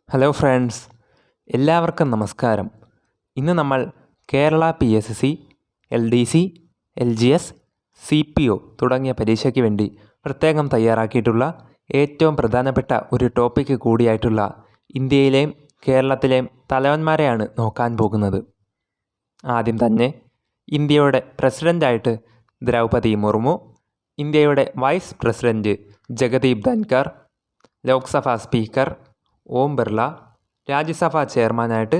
Hello friends, എല്ലാവർക്കും നമസ്കാരം. ഇന്ന് നമ്മൾ Kerala PSSC, LDC, LGS, CPO തുടങ്ങിയ പരീക്ഷയ്ക്ക് വേണ്ടി പ്രത്യേകം തയ്യാറാക്കിയിട്ടുള്ള ഏറ്റവും പ്രധാനപ്പെട്ട ഒരു ടോപ്പിക്ക് കൂടിയായിട്ടുള്ള ഇന്ത്യയിലെയും കേരളത്തിലെയും തലവന്മാരെയാണ് നോക്കാൻ പോകുന്നത്. ആദ്യം തന്നെ ഇന്ത്യയുടെ പ്രസിഡൻ്റായിട്ട് ദ്രൗപദി മുർമു, ഇന്ത്യയുടെ vice president Jagdeep Dhankhar, Lok Sabha speaker Om Birla, Rajya Sabha ചെയർമാനായിട്ട്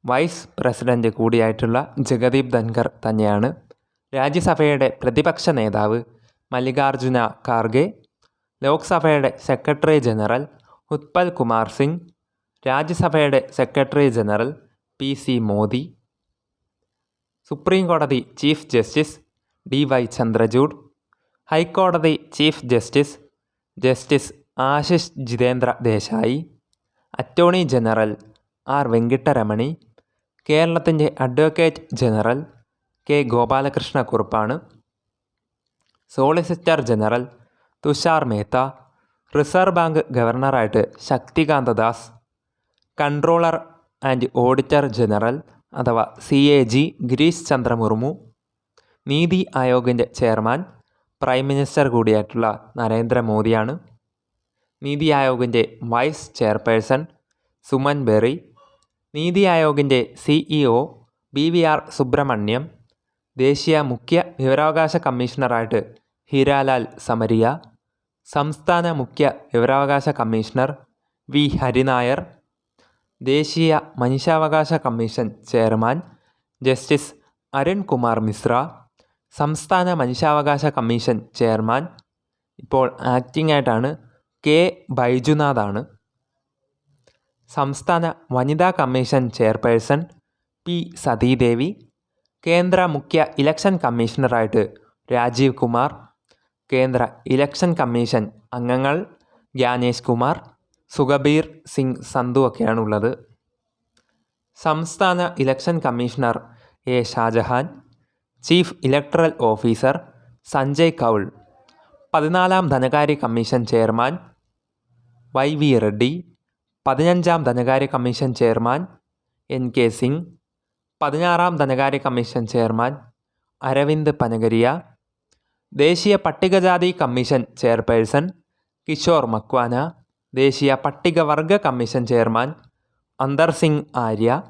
വൈസ് പ്രസിഡൻറ്റ് കൂടിയായിട്ടുള്ള ജഗദീപ് ധൻകർ തന്നെയാണ്. രാജ്യസഭയുടെ പ്രതിപക്ഷ നേതാവ് മല്ലികാർജുന ഖാർഗെ, ലോക്സഭയുടെ സെക്രട്ടറി ജനറൽ ഉത്പൽ കുമാർ സിംഗ്, രാജ്യസഭയുടെ secretary general PC Modi, supreme കോടതി ചീഫ് ജസ്റ്റിസ് DY ചന്ദ്രചൂഡ്, ഹൈക്കോടതി chief justice Ashish Jitendra Desai, attorney general R Venkataramani, കേരളത്തിൻ്റെ അഡ്വക്കേറ്റ് ജനറൽ K ഗോപാലകൃഷ്ണ കുറുപ്പാണ്, solicitor general Tushar Mehta, Reserve Bank ഗവർണറായിട്ട് Shaktikanta Das, controller and auditor general അഥവാ CAG ഗിരീഷ് ചന്ദ്ര മുർമു, നീതി ആയോഗിൻ്റെ ചെയർമാൻ പ്രൈം മിനിസ്റ്റർ കൂടിയായിട്ടുള്ള നരേന്ദ്രമോദിയാണ്, നീതി ആയോഗിൻ്റെ വൈസ് ചെയർപേഴ്സൺ സുമൻ ബെറി, നീതി ആയോഗിൻ്റെ CEO BVR സുബ്രഹ്മണ്യം, ദേശീയ മുഖ്യ വിവരാവകാശ കമ്മീഷണറായിട്ട് ഹീരാലാൽ സമരിയ, സംസ്ഥാന മുഖ്യ വിവരാവകാശ കമ്മീഷണർ V ഹരിനായർ, ദേശീയ മനുഷ്യാവകാശ commission chairman justice Arun Kumar Mishra, സംസ്ഥാന മനുഷ്യാവകാശ കമ്മീഷൻ ചെയർമാൻ ഇപ്പോൾ ആക്ടിംഗ് ആയിട്ടാണ് K ബൈജുനാഥാണ്, സംസ്ഥാന വനിതാ കമ്മീഷൻ ചെയർപേഴ്സൺ P സതീദേവി, കേന്ദ്ര മുഖ്യ ഇലക്ഷൻ കമ്മീഷണറായിട്ട് രാജീവ് കുമാർ, കേന്ദ്ര ഇലക്ഷൻ കമ്മീഷൻ അംഗങ്ങൾ ജ്ഞാനേഷ് കുമാർ, സുഖബീർ സിംഗ് സന്ധു ഒക്കെയാണുള്ളത്. സംസ്ഥാന election commissioner A Shajahan, chief electoral officer Sanjay Kaul, 14-ാം ധനകാര്യ കമ്മീഷൻ ചെയർമാൻ YV റെഡ്ഡി, 15-ാം ധനകാര്യ കമ്മീഷൻ ചെയർമാൻ NK സിംഗ്, 16-ാം ധനകാര്യ കമ്മീഷൻ ചെയർമാൻ അരവിന്ദ് പനഗരിയ, ദേശീയ പട്ടികജാതി കമ്മീഷൻ ചെയർപേഴ്സൺ കിഷോർ മക്വാന, ദേശീയ പട്ടികവർഗ കമ്മീഷൻ ചെയർമാൻ അന്തർ സിംഗ് ആര്യ,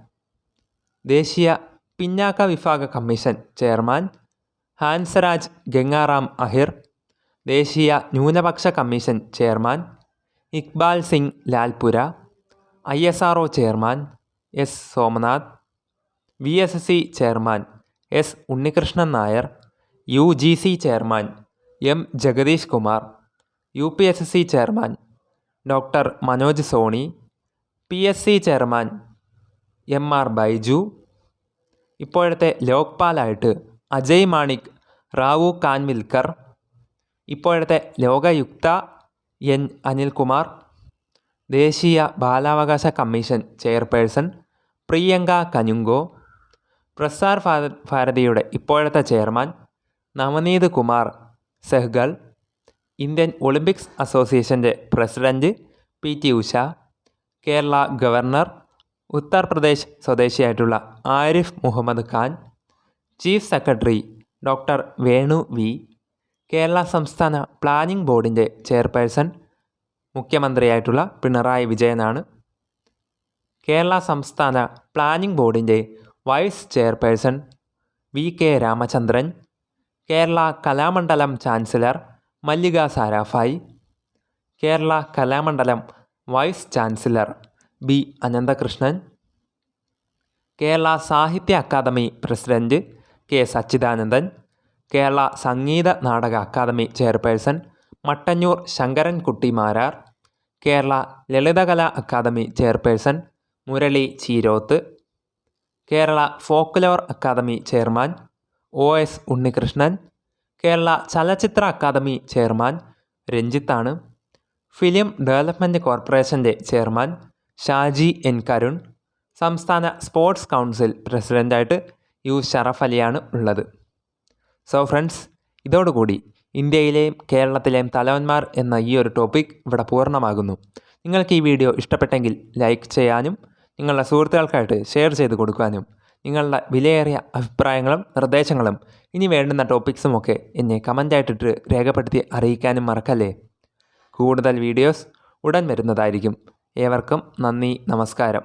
ദേശീയ പിന്നാക്ക വിഭാഗ കമ്മീഷൻ ചെയർമാൻ ഹാൻസരാജ് ഗംഗാറാം അഹിർ, ദേശീയ ന്യൂനപക്ഷ commission chairman Iqbal Singh Lalpura, ISRO chairman S Somanath, VSSC chairman S Unnikrishnan Nair, UGC chairman M Jagadish Kumar, UPSSC chairman doctor Manoj Soni, PSC chairman MR Baiju, ഇപ്പോഴത്തെ ലോക്പാലായിട്ട് അജയ് മാണിക് റാവു കാൻവിൽക്കർ, ഇപ്പോഴത്തെ ലോകായുക്ത N അനിൽകുമാർ, ദേശീയ ബാലാവകാശ കമ്മീഷൻ ചെയർപേഴ്സൺ പ്രിയങ്ക കനുങ്കോ, പ്രസാർ ഭാരതിയുടെ ഇപ്പോഴത്തെ chairman Navneet Kumar Sehgal, Indian Olympics അസോസിയേഷൻ്റെ president PT Usha, Kerala governor Uttar Pradesh സ്വദേശിയായിട്ടുള്ള Arif Mohammed Khan, chief secretary doctor Venu V, Kerala സംസ്ഥാന പ്ലാനിംഗ് ബോർഡിൻ്റെ ചെയർപേഴ്സൺ മുഖ്യമന്ത്രിയായിട്ടുള്ള പിണറായി വിജയനാണ്, കേരള സംസ്ഥാന പ്ലാനിംഗ് ബോർഡിൻ്റെ vice chairperson VK Ramachandran, Kerala Kalamandalam chancellor Mallika Sarabhai, Kerala Kalamandalam vice chancellor B Ananthakrishnan, Kerala Sahitya Akademi president K Satchidanandan, Kerala Sangeetha Nataka Akademi chairperson Mattannur Sankarankutty Marar, Kerala Lalithakala Akademi chairperson Murali Cheeroth, Kerala folklore Akademi chairman OS Unnikrishnan, Kerala Chalachitra Akademi chairman രഞ്ജിത്താണ്, ഫിലിം ഡെവലപ്മെൻറ്റ് കോർപ്പറേഷൻ്റെ ചെയർമാൻ ഷാജി N കരുൺ, സംസ്ഥാന സ്പോർട്സ് കൗൺസിൽ പ്രസിഡൻ്റായിട്ട് U ഷറഫ് അലിയാണ് ഉള്ളത്. സോ ഫ്രണ്ട്സ്, ഇതോടുകൂടി ഇന്ത്യയിലെയും കേരളത്തിലെയും തലവന്മാർ എന്ന ഈ ഒരു ടോപ്പിക് ഇവിടെ പൂർണ്ണമാകുന്നു. നിങ്ങൾക്ക് ഈ വീഡിയോ ഇഷ്ടപ്പെട്ടെങ്കിൽ ലൈക്ക് ചെയ്യാനും നിങ്ങളുടെ സുഹൃത്തുക്കൾക്കായിട്ട് ഷെയർ ചെയ്ത് കൊടുക്കാനും നിങ്ങളുടെ വിലയേറിയ അഭിപ്രായങ്ങളും നിർദ്ദേശങ്ങളും ഇനി വേണ്ടുന്ന ടോപ്പിക്സുമൊക്കെ എന്നെ കമൻ്റായിട്ടിട്ട് രേഖപ്പെടുത്തി അറിയിക്കാനും മറക്കല്ലേ. കൂടുതൽ വീഡിയോസ് ഉടൻ വരുന്നതായിരിക്കും. ഏവർക്കും നന്ദി, നമസ്കാരം.